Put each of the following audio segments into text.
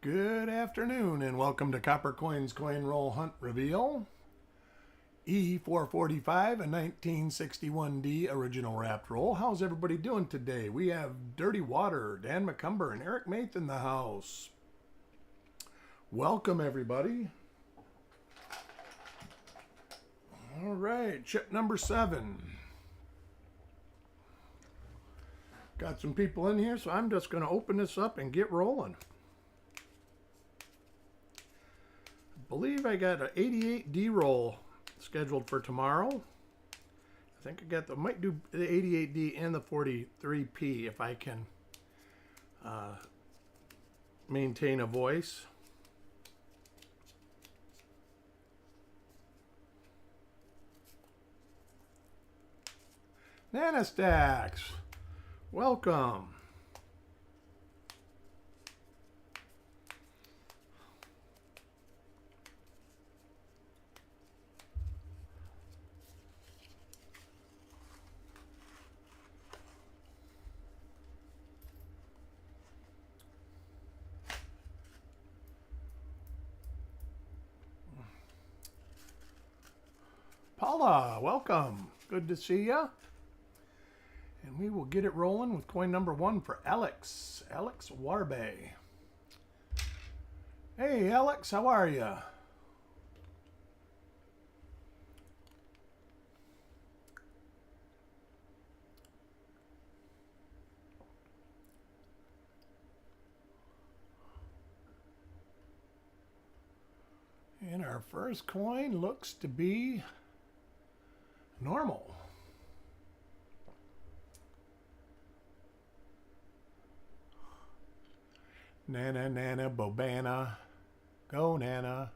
Good afternoon and welcome to Copper Coins Coin Roll Hunt Reveal. E445, a 1961D original wrapped roll. How's everybody doing today? We have Dirty Water, Dan McCumber, and Eric Maith in the house. Welcome everybody. All right, chip number 7. Got some people in here, so I'm just going to open this up and get rolling. I believe I got an 88D roll scheduled for tomorrow. I think I might do the 88D and the 43P if I can maintain a voice. Nanostacks, welcome. Paula, welcome. Good to see ya. And we will get it rolling with coin number 1 for Alex. Alex Warbe. Hey, Alex, how are ya? And our first coin looks to be normal. Nana, Nana, Bobana. Go, Nana.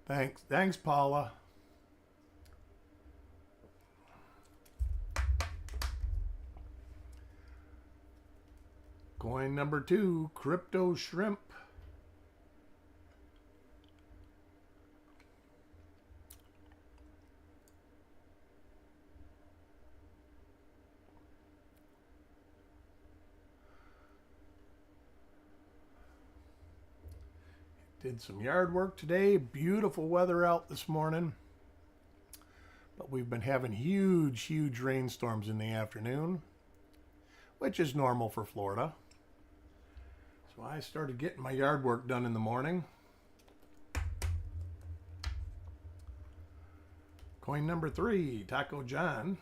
Thanks, Paula. Coin number 2, Crypto Shrimp. Did some yard work today. Beautiful weather out this morning. But we've been having huge rainstorms in the afternoon, which is normal for Florida. So I started getting my yard work done in the morning. Coin number 3, Taco John.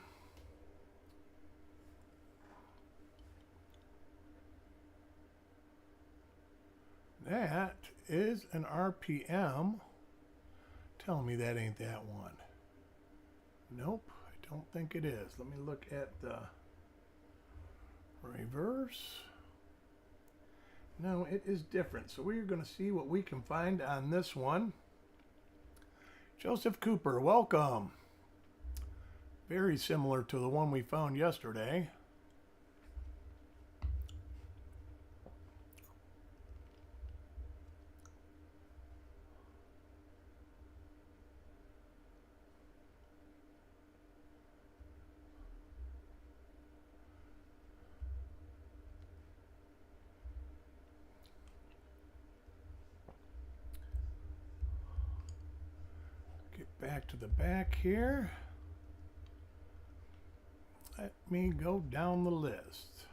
That is an RPM. Tell me that ain't that one. Nope, I don't think it is. Let me look at the reverse. No, it is different. So we're going to see what we can find on this one. Joseph Cooper, welcome. Very similar to the one we found yesterday. Back to the back here. Let me go down the list.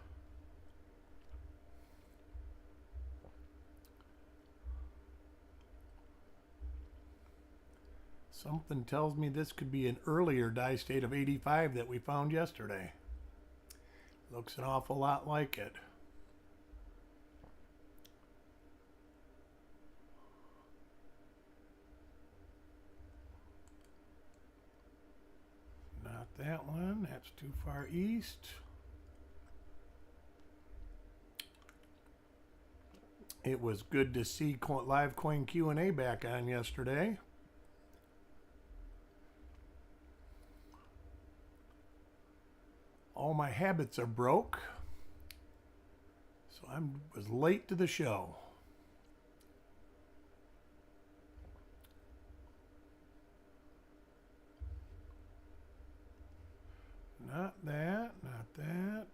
Something tells me this could be an earlier die state of 85 that we found yesterday. Looks an awful lot like it. That one, that's too far east. It was good to see live coin Q&A back on yesterday. All my habits are broke, so I was late to the show. Not that, not that.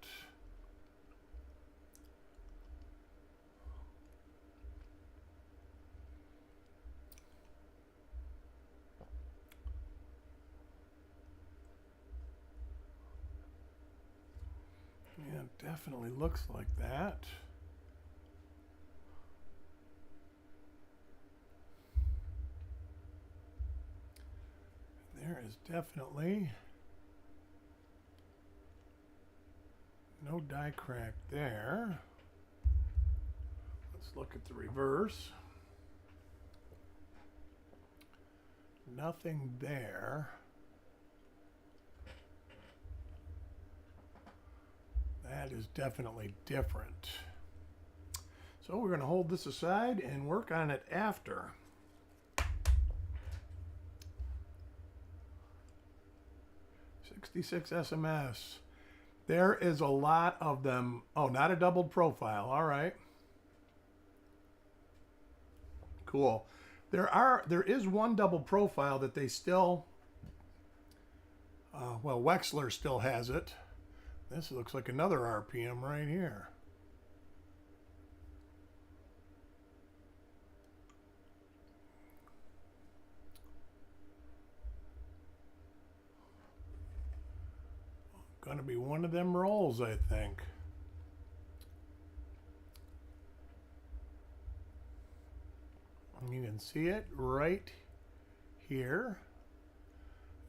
It definitely looks like that. There is definitely no die crack there. Let's look at the reverse. Nothing there. That is definitely different. So we're going to hold this aside and work on it after. '66 SMS. There is a lot of them. Oh, not a doubled profile. All right. Cool. There is one double profile that they still, well, Wexler still has it. This looks like another RPM right here. Gonna be one of them rolls, I think. You can see it right here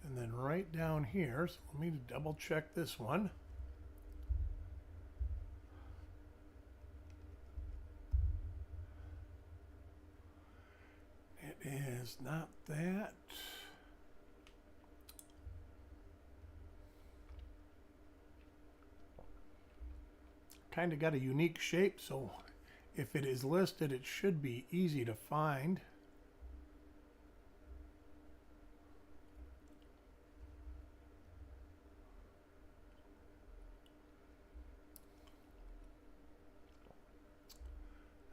and then right down here. So let me double check this one. It is not that. Kind of got a unique shape, so if it is listed, it should be easy to find.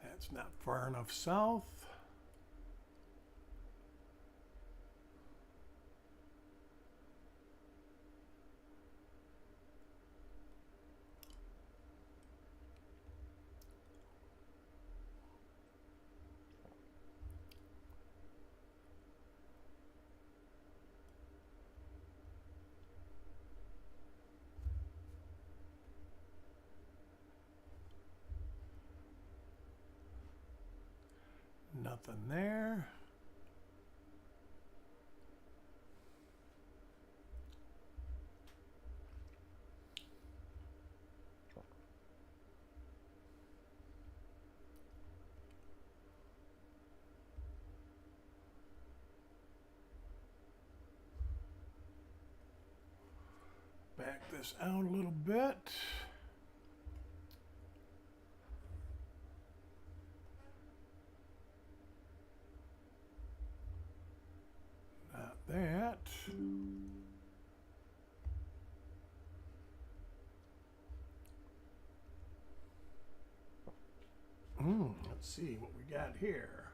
That's not far enough south. Nothing there. Back this out a little bit. That. Let's see what we got here.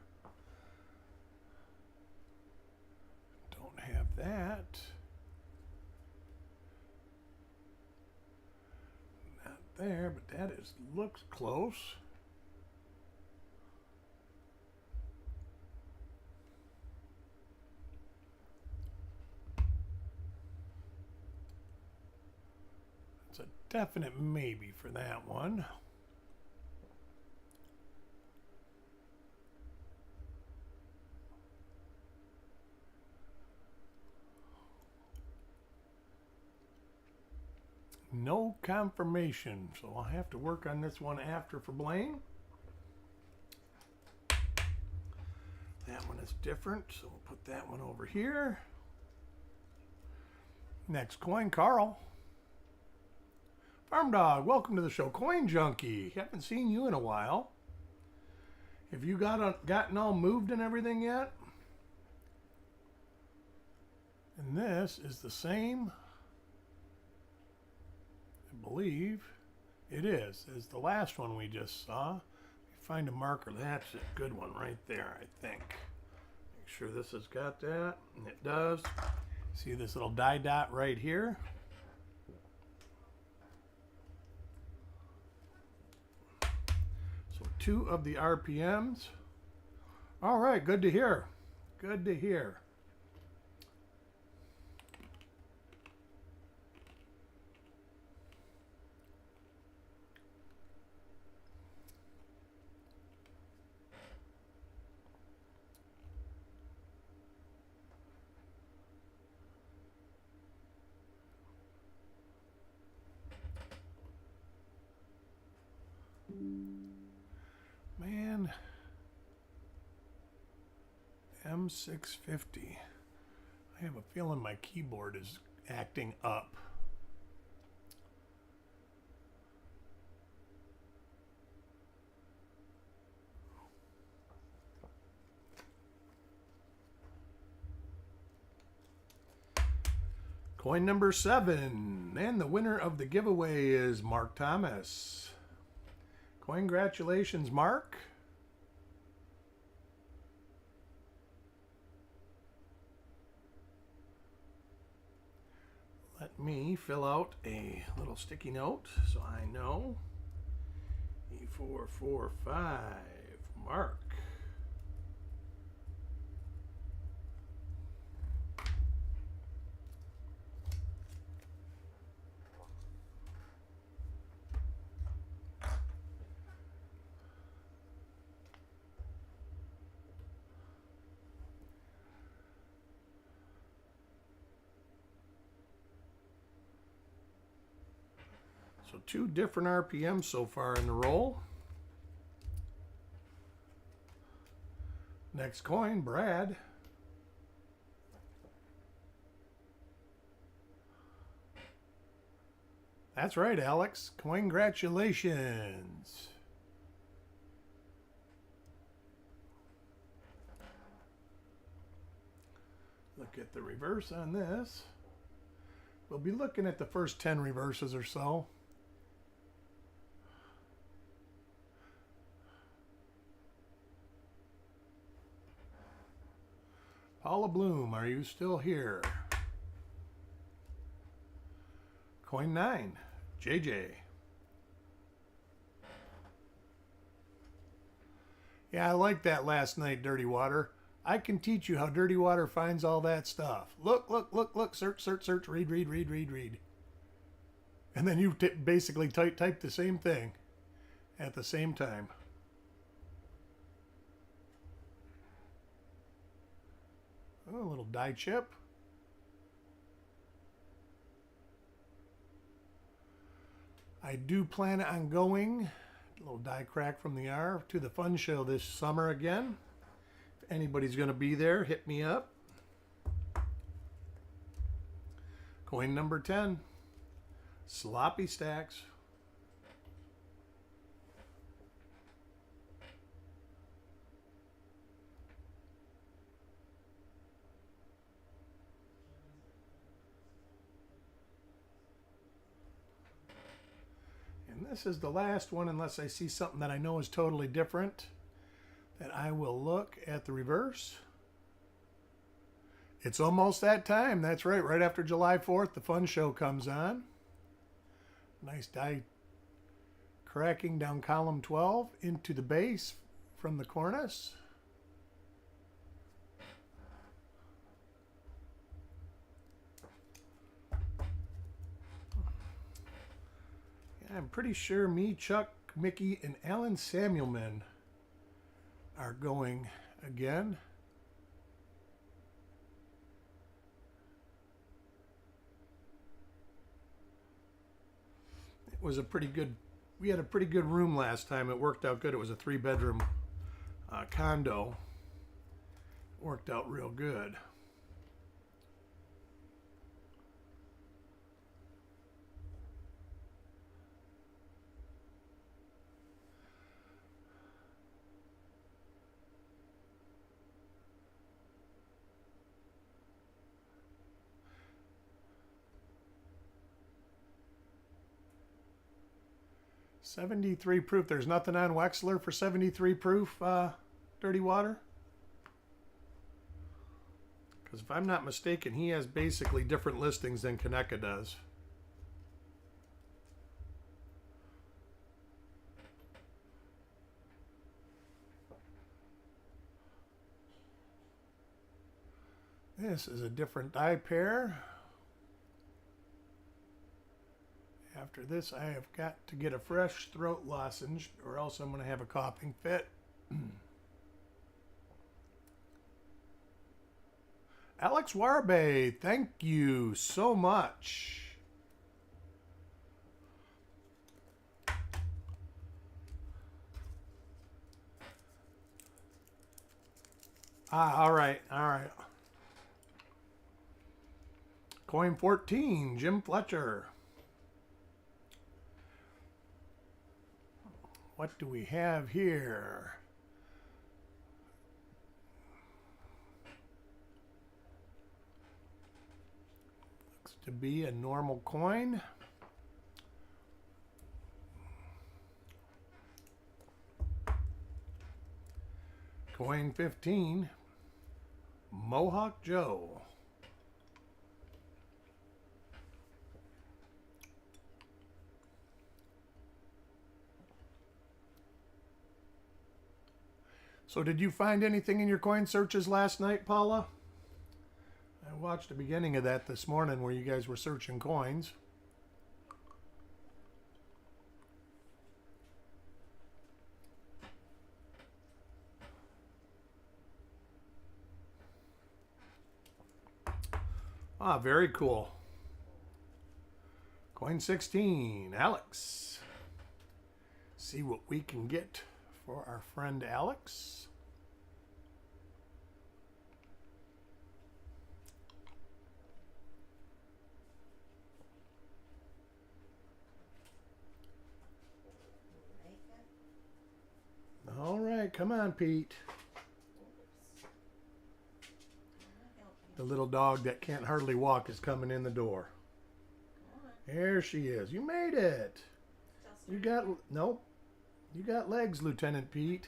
Don't have that. Not there, but that looks close. It's a definite maybe for that one. No confirmation, so I'll have to work on this one after for Blaine. That one is different, so we'll put that one over here. Next coin, Carl. Farm Dog, welcome to the show. Coin Junkie, haven't seen you in a while. Have you gotten all moved and everything yet? And this is the same, I believe it is, as the last one we just saw. Find a marker. That's a good one right there, I think. Make sure this has got that, and it does. See this little die dot right here? So 2 of the RPMs. All right, good to hear. Good to hear. 650. I have a feeling my keyboard is acting up. Coin number 7, and the winner of the giveaway is Mark Thomas. Congratulations, Mark. Let me fill out a little sticky note so I know. E445, Mark. So 2 different RPMs so far in the roll. Next coin, Brad. That's right, Alex. Congratulations. Look at the reverse on this. We'll be looking at the first 10 reverses or so. Paula Bloom, are you still here? Coin 9, JJ. Yeah, I liked that last night, Dirty Water. I can teach you how Dirty Water finds all that stuff. Look, look, look, look, search, search, search, read, read, read, read, read. And then you basically type the same thing at the same time. Oh, a little die chip. I do plan on going, a little die crack from the R, to the fun show this summer again. If anybody's going to be there, hit me up. Coin number 10, Sloppy Stacks. This is the last one, unless I see something that I know is totally different, that I will look at the reverse. It's almost that time. That's right. Right after July 4th, the fun show comes on. Nice die cracking down column 12 into the base from the cornice. I'm pretty sure me, Chuck, Mickey, and Alan Samuelman are going again. It was a pretty good, we had a pretty good room last time. It worked out good. It was a 3-bedroom condo. Worked out real good. $73 proof. There's nothing on Wexler for 73 proof Dirty Water? Because if I'm not mistaken, he has basically different listings than Kaneka does. This is a different die pair. After this, I have got to get a fresh throat lozenge, or else I'm going to have a coughing fit. Alex Warbe, thank you so much. Ah, all right, all right. Coin 14, Jim Fletcher. What do we have here? Looks to be a normal coin. Coin 15, Mohawk Joe. So did you find anything in your coin searches last night, Paula? I watched the beginning of that this morning where you guys were searching coins. Ah, very cool. Coin 16, Alex. See what we can get for our friend Alex. All right, come on, Pete. The little dog that can't hardly walk is coming in the door. There she is. You made it. You got, nope. You got legs, Lieutenant Pete.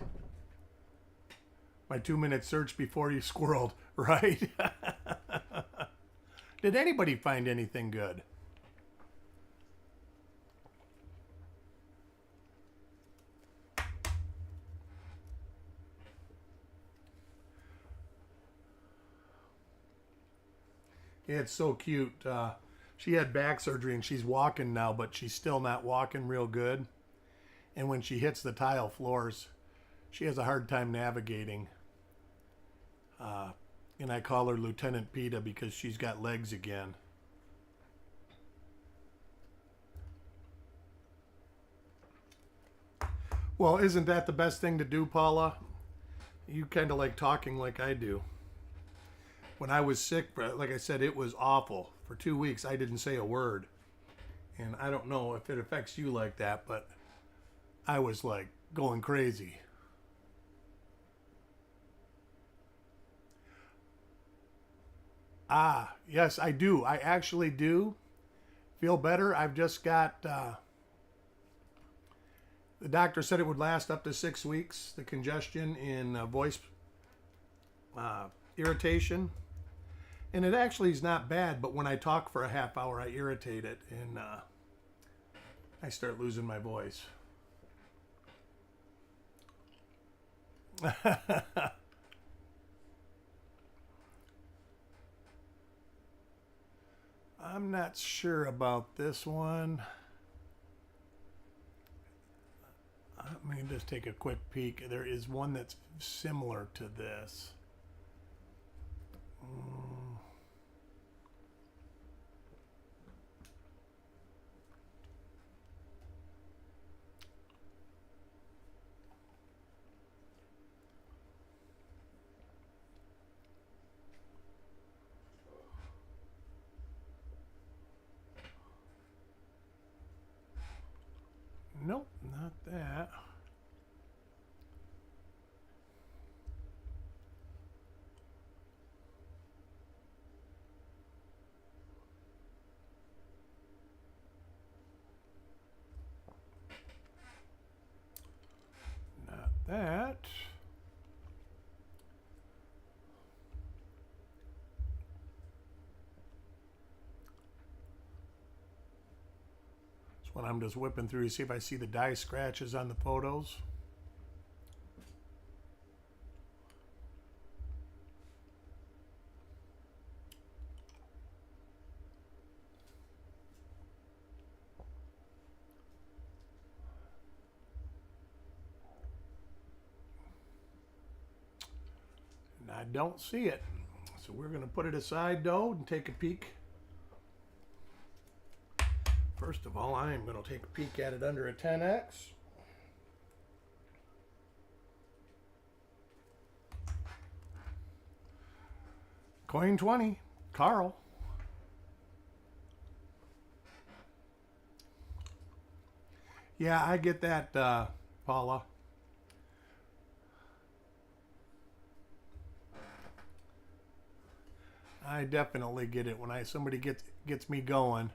My 2-minute search before you squirreled, right? Did anybody find anything good? It's so cute. She had back surgery and she's walking now, but she's still not walking real good. And when she hits the tile floors, she has a hard time navigating. And I call her Lieutenant PETA because she's got legs again. Well, isn't that the best thing to do, Paula? You kind of like talking like I do. When I was sick, like I said, it was awful. For 2 weeks, I didn't say a word. And I don't know if it affects you like that, but I was like going crazy. Ah, yes, I do. I actually do feel better. I've just got, the doctor said it would last up to 6 weeks, the congestion in voice irritation. And it actually is not bad, but when I talk for a half hour, I irritate it and I start losing my voice. I'm not sure about this one. Let me just take a quick peek. There is one that's similar to this. Nope, not that. Not that. It's when I'm just whipping through to see if I see the die scratches on the photos. I don't see it. So we're going to put it aside though and take a peek. First of all, I am going to take a peek at it under a 10X. Coin 20, Carl. Yeah, I get that, Paula. I definitely get it when somebody gets me going.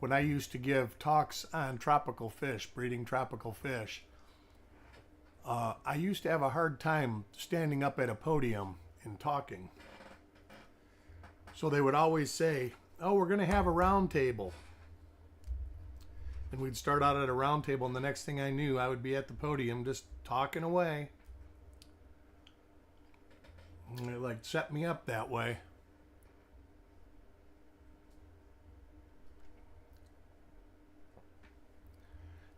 When I used to give talks on tropical fish, breeding tropical fish, I used to have a hard time standing up at a podium and talking. So they would always say, "Oh, we're going to have a round table." And we'd start out at a round table, and the next thing I knew, I would be at the podium just talking away. And it like set me up that way.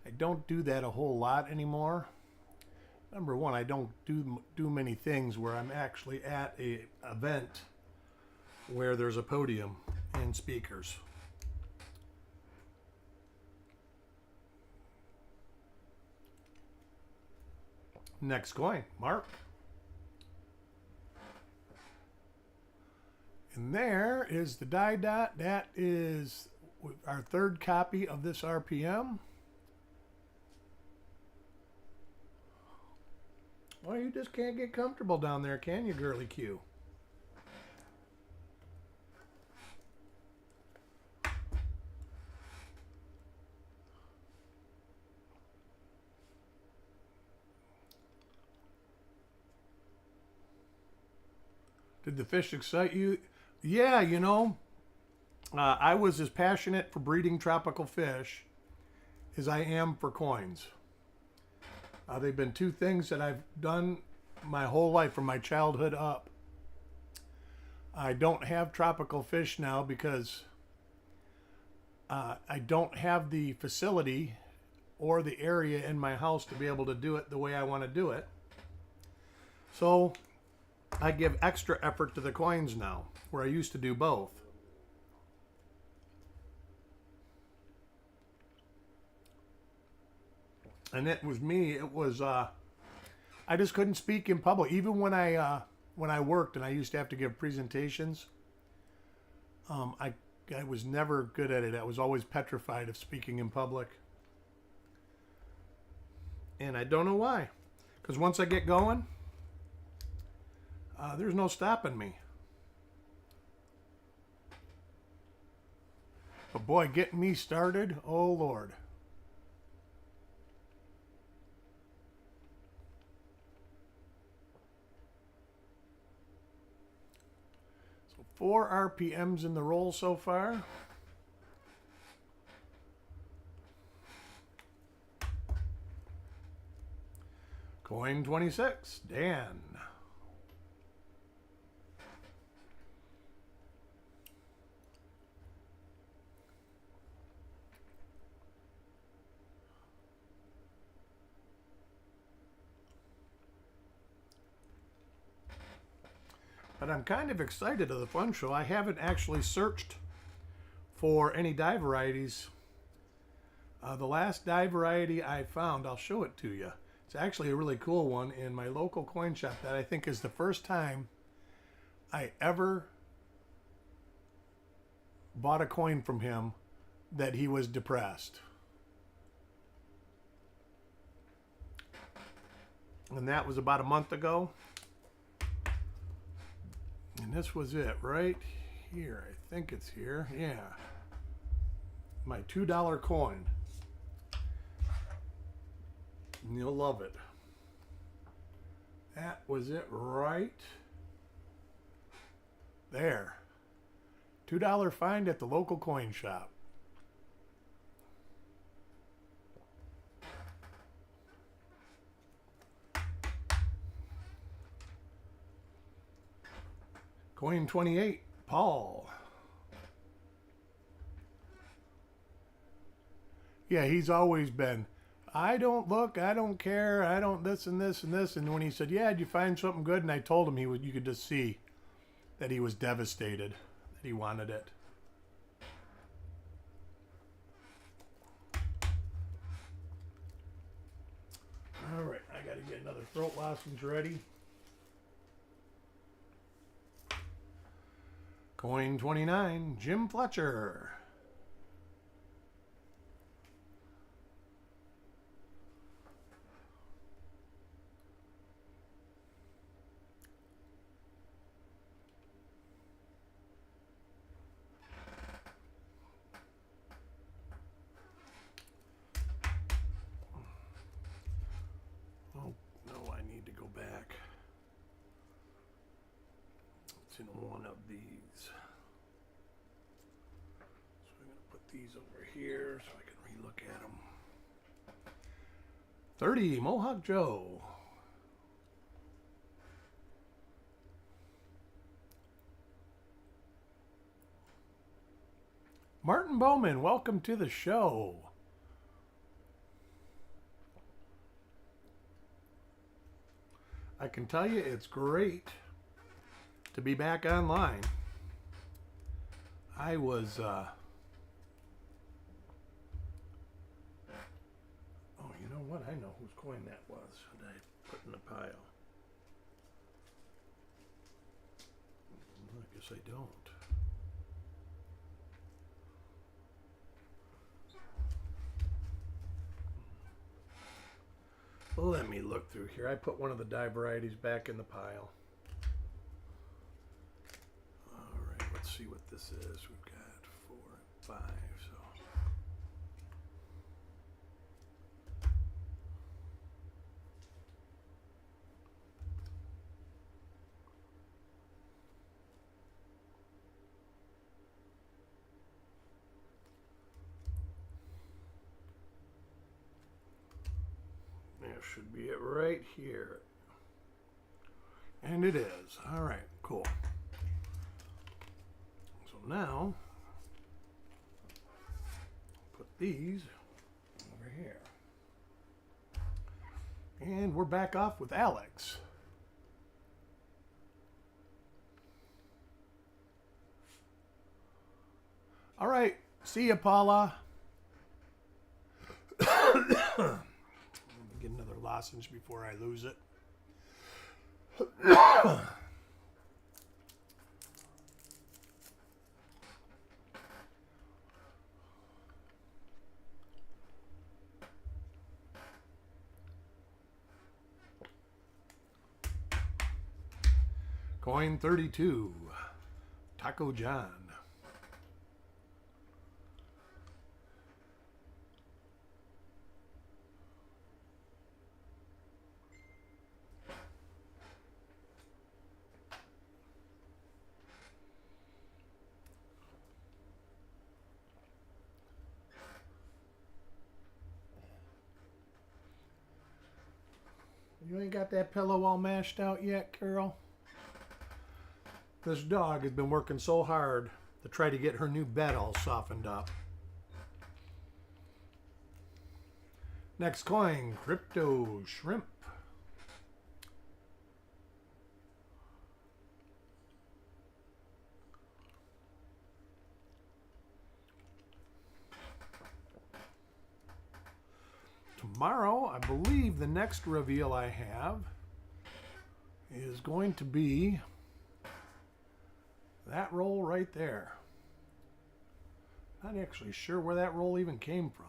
I don't do that a whole lot anymore. Number one, I don't do many things where I'm actually at a event where there's a podium and speakers. Next coin, Mark. And there is the die dot. That is our third copy of this RPM. Well, you just can't get comfortable down there, can you, girly Q? Did the fish excite you? Yeah, you know, I was as passionate for breeding tropical fish as I am for coins. They've been two things that I've done my whole life from my childhood up. I don't have tropical fish now because I don't have the facility or the area in my house to be able to do it the way I want to do it. So I give extra effort to the coins now, where I used to do both. And it was me. It was I just couldn't speak in public, even when I worked and I used to have to give presentations. I was never good at it. I was always petrified of speaking in public, and I don't know why. Because once I get going, there's no stopping me. But boy, getting me started, oh Lord. So 4 RPMs in the roll so far. Coin 26, Dan. But I'm kind of excited of the fun show. I haven't actually searched for any dye varieties. The last dye variety I found, I'll show it to you. It's actually a really cool one in my local coin shop that I think is the first time I ever bought a coin from him that he was depressed. And that was about a month ago. And this was it right here. I think it's here. Yeah. My $2 coin. And you'll love it. That was it right there. $2 find at the local coin shop. Coin 28, Paul. Yeah, he's always been, I don't look, I don't care, I don't this and this and this. And when he said, yeah, did you find something good? And I told him you could just see that he was devastated, that he wanted it. All right, I got to get another throat lozenge ready. Coin 29, Jim Fletcher. Oh, no, I need to go back. It's in one of these. So I'm going to put these over here so I can relook at them. 30, Mohawk Joe. Martin Bowman, welcome to the show. I can tell you it's great to be back online. I was, oh, you know what? I know whose coin that was that I put in the pile. I guess I don't. Let me look through here. I put one of the die varieties back in the pile. All right, let's see what this is. We've got 4 and 5, so. There should be it right here. And it is. All right, cool. So now, put these over here. And we're back off with Alex. All right, see ya, Paula. Get another lozenge before I lose it. Coin 32, Taco John. You ain't got that pillow all mashed out yet, Carol? This dog has been working so hard to try to get her new bed all softened up. Next coin, Crypto Shrimp. Tomorrow, I believe the next reveal I have is going to be that roll right there. Not actually sure where that roll even came from.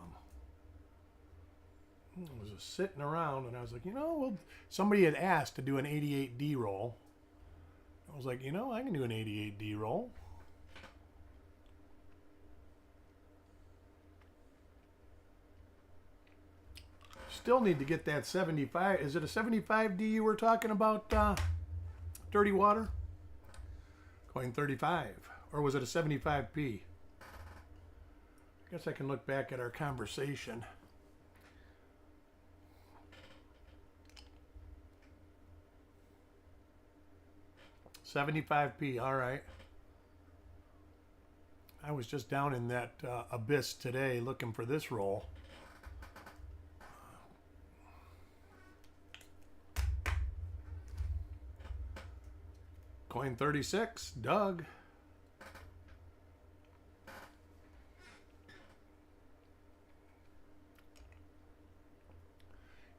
It was just sitting around, and I was like, you know, well, somebody had asked to do an 88D roll. I was like, you know, I can do an 88D roll. Still need to get that 75. Is it a 75D you were talking about, Dirty Water? Coin 35. Or was it a 75P? I guess I can look back at our conversation. $75P, all right. I was just down in that abyss today looking for this roll. Coin 36, Doug.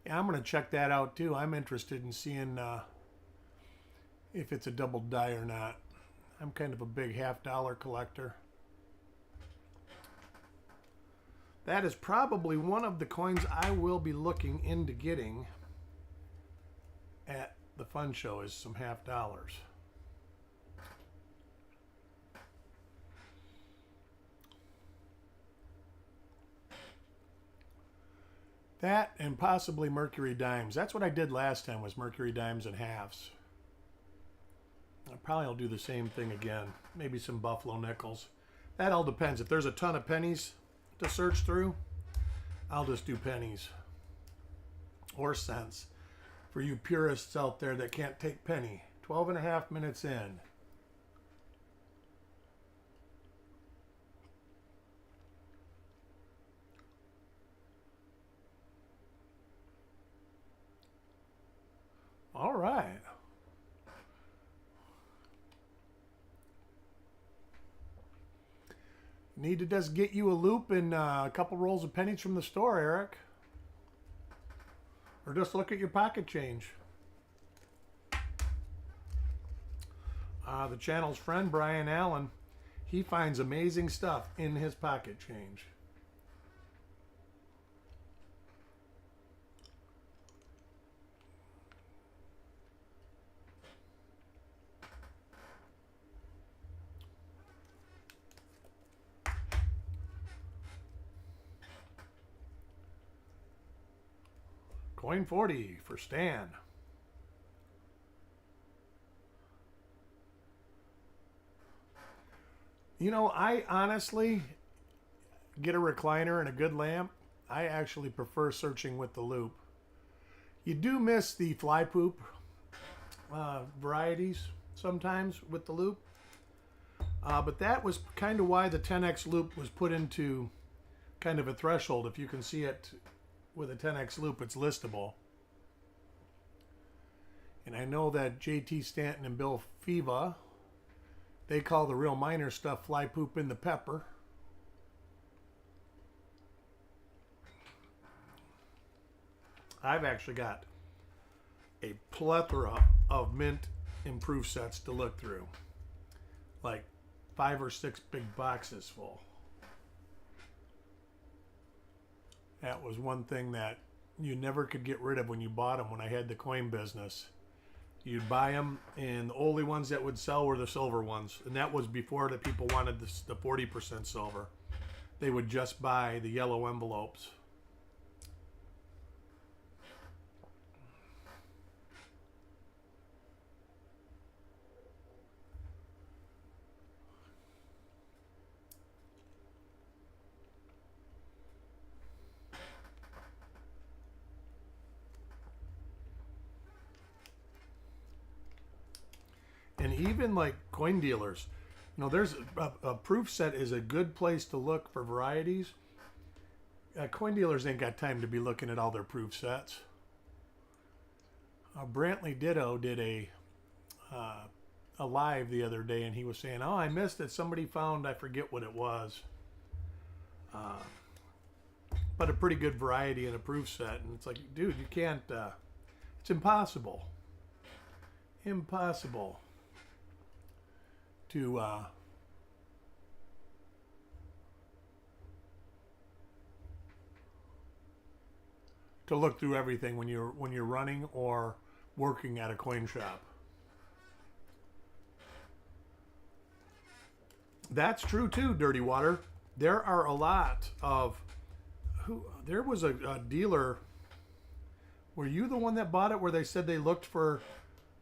Yeah, I'm going to check that out too. I'm interested in seeing if it's a double die or not. I'm kind of a big half-dollar collector. That is probably one of the coins I will be looking into getting at the fun show, is some half-dollars. That and possibly Mercury dimes. That's what I did last time, was Mercury dimes and halves. I probably will do the same thing again. Maybe some Buffalo nickels. That all depends. If there's a ton of pennies to search through, I'll just do pennies or cents. For you purists out there that can't take penny. 12.5 minutes in. All right. Need to just get you a loop and a couple rolls of pennies from the store, Eric. Or just look at your pocket change. The channel's friend, Brian Allen, he finds amazing stuff in his pocket change. Coin 40 for Stan. You know, I honestly get a recliner and a good lamp. I actually prefer searching with the loop. You do miss the fly poop varieties sometimes with the loop. But that was kind of why the 10x loop was put into kind of a threshold. If you can see it with a 10x loop, it's listable. And I know that JT Stanton and Bill Fiva, they call the real minor stuff fly poop in the pepper. I've actually got a plethora of mint improved sets to look through. Like 5 or 6 big boxes full. That was one thing that you never could get rid of when you bought them when I had the coin business. You'd buy them, and the only ones that would sell were the silver ones. And that was before the people wanted the 40% silver. They would just buy the yellow envelopes. And even like coin dealers, you know, there's a proof set is a good place to look for varieties. Coin dealers ain't got time to be looking at all their proof sets. Brantley Ditto did a live the other day, and he was saying, "Oh, I missed it. Somebody found, I forget what it was, but a pretty good variety in a proof set." And it's like, dude, you can't. It's impossible. Impossible. To look through everything when you're running or working at a coin shop. That's true too, Dirty Water. There are a lot of there was a dealer. Were you the one that bought it where they said they looked for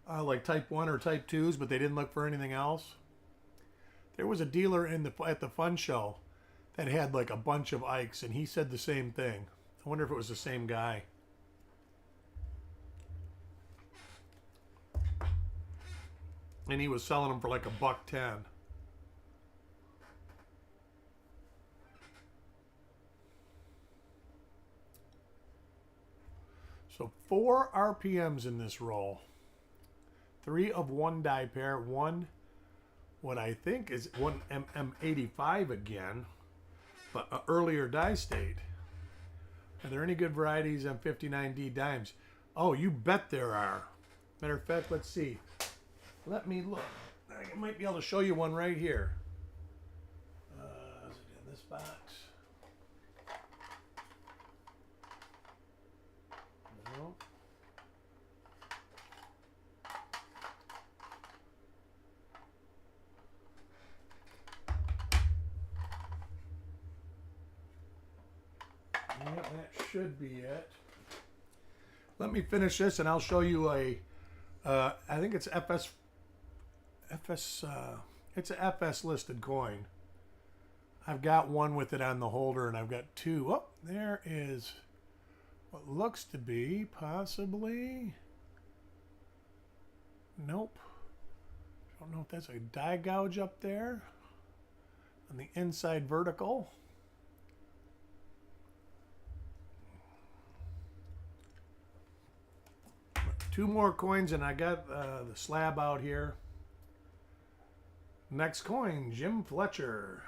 like type 1 or type 2s, but they didn't look for anything else? There was a dealer at the fun show that had like a bunch of Ikes, and he said the same thing. I wonder if it was the same guy. And he was selling them for like $1.10. So 4 RPMs in this roll. 3 of 1 die pair, 1 what I think is 1 MM85 again, but an earlier die state. Are there any good varieties on 59D dimes? Oh, you bet there are. Matter of fact, let's see. Let me look. I I might be able to show you one right here. Is it in this box? No. Yeah, that should be it. Let me finish this and I'll show you a, I think it's it's a FS listed coin. I've got one with it on the holder and I've got two. Oh, there is what looks to be possibly, nope. I don't know if that's a die gouge up there on the inside vertical. Two more coins and I got the slab out here. Next coin, Jim Fletcher.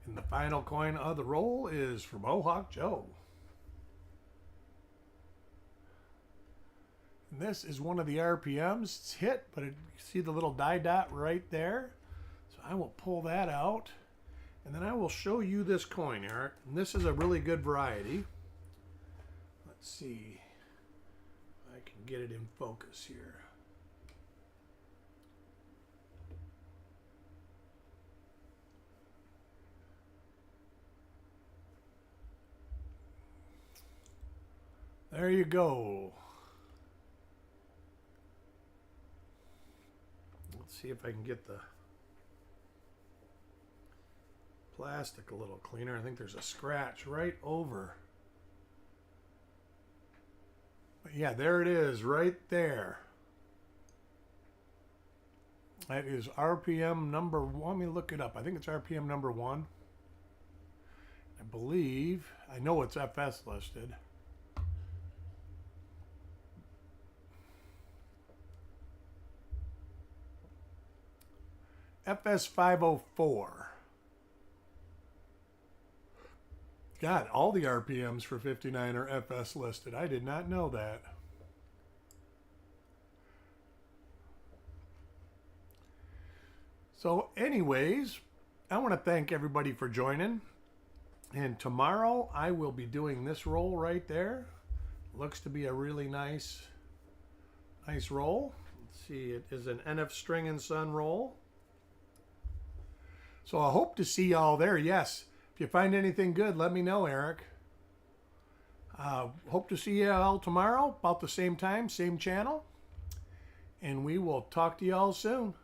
And the final coin of the roll is for Mohawk Joe. And this is one of the RPMs. It's hit, but you see the little die dot right there. So I will pull that out. And then I will show you this coin, Eric. And this is a really good variety. Let's see if I can get it in focus here. There you go. Let's see if I can get the plastic a little cleaner. I think there's a scratch right over. But yeah, there it is right there. That is RPM number one. Let me look it up. I think it's RPM number 1. I believe, I know it's FS listed. FS 504. God, all the RPMs for 59 are FS listed. I did not know that. So anyways, I want to thank everybody for joining. And tomorrow I will be doing this roll right there. Looks to be a really nice roll. Let's see, it is an NF String and Son roll. So I hope to see y'all there. Yes, if you find anything good, let me know, Eric. Hope to see you all tomorrow, about the same time, same channel. And we will talk to y'all soon.